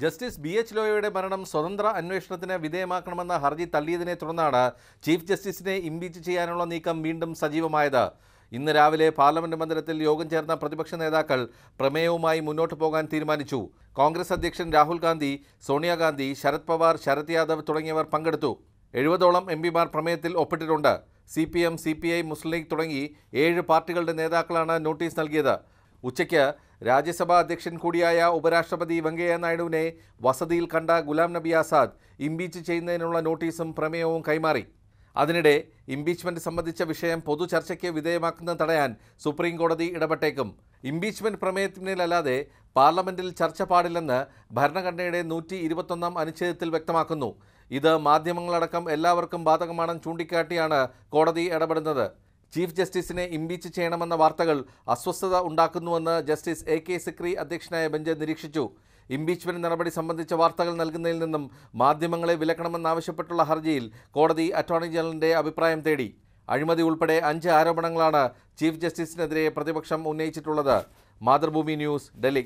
Justice BH ലോയയുടെ മരണം സ്വതന്ത്ര അന്വേഷണത്തിന് വിധേയമാക്കണമെന്ന ഹർജി തള്ളിയതിനെ തുടർന്നാണ് ചീഫ് ജസ്റ്റിസിനെ ഇംപീച്ച് ചെയ്യാനുള്ള നീക്കം വീണ്ടും സജീവമായത്. ഇന്ന് രാവിലെ പാർലമെന്റ് മന്ദിരത്തിൽ യോഗം ചേർന്ന പ്രതിപക്ഷ നേതാക്കൾ പ്രമേയവുമായി മുന്നോട്ട് പോകാൻ തീരുമാനിച്ചു. കോൺഗ്രസ് അധ്യക്ഷൻ രാഹുൽ ഗാന്ധി, സോണിയാഗാന്ധി, ശരത് പവാർ, ശരത് യാദവ് തുടങ്ങിയവർ പങ്കെടുത്തു. 70ഓളം MPമാർ പ്രമേയത്തിൽ ഒപ്പിട്ടിട്ടുണ്ട്. CPM, CPI, മുസ്ലിം ലീഗ് തുടങ്ങി 7 പാർട്ടികളുടെ നേതാക്കളാണ് നോട്ടീസ് നൽകിയത്. ഉച്ചയ്ക്ക് രാജ്യസഭാ അധ്യക്ഷൻ കൂടിയായ ഉപരാഷ്ട്രപതി വെങ്കയ്യ നായിഡുവിനെ വസതിയിൽ കണ്ട ഗുലാം നബി ആസാദ് ഇംപീച്ച് ചെയ്യുന്നതിനുള്ള നോട്ടീസും പ്രമേയവും കൈമാറി. അതിനിടെ ഇംപീച്ച്മെന്റ് സംബന്ധിച്ച വിഷയം പൊതു ചർച്ചയ്ക്ക് വിധേയമാക്കുന്നത് തടയാൻ സുപ്രീം കോടതി ഇടപെട്ടേക്കും. ഇംപീച്ച്മെന്റ് പ്രമേയത്തിന്മേലല്ലാതെ പാർലമെന്റിൽ ചർച്ച പാടില്ലെന്ന് ഭരണഘടനയുടെ 121 അനുച്ഛേദത്തിൽ വ്യക്തമാക്കുന്നു. ഇത് മാധ്യമങ്ങളടക്കം എല്ലാവർക്കും ബാധകമാണെന്ന് ചൂണ്ടിക്കാട്ടിയാണ് കോടതി ഇടപെടുന്നത്. ചീഫ് ജസ്റ്റിസിനെ ഇംപീച്ച് ചെയ്യണമെന്ന വാർത്തകൾ അസ്വസ്ഥത ഉണ്ടാക്കുന്നുവെന്ന് ജസ്റ്റിസ് AK സിക്രി അധ്യക്ഷനായ ബെഞ്ച് നിരീക്ഷിച്ചു. ഇംപീച്ച്മെന്റ് നടപടി സംബന്ധിച്ച വാർത്തകൾ നൽകുന്നതിൽ നിന്നും മാധ്യമങ്ങളെ വിലക്കണമെന്നാവശ്യപ്പെട്ടുള്ള ഹർജിയിൽ കോടതി അറ്റോർണി ജനറലിന്റെ അഭിപ്രായം തേടി. അഴിമതി ഉൾപ്പെടെ 5 ആരോപണങ്ങളാണ് ചീഫ് ജസ്റ്റിസിനെതിരെ പ്രതിപക്ഷം ഉന്നയിച്ചിട്ടുള്ളത്. മാതൃഭൂമി ന്യൂസ്, ഡൽഹി.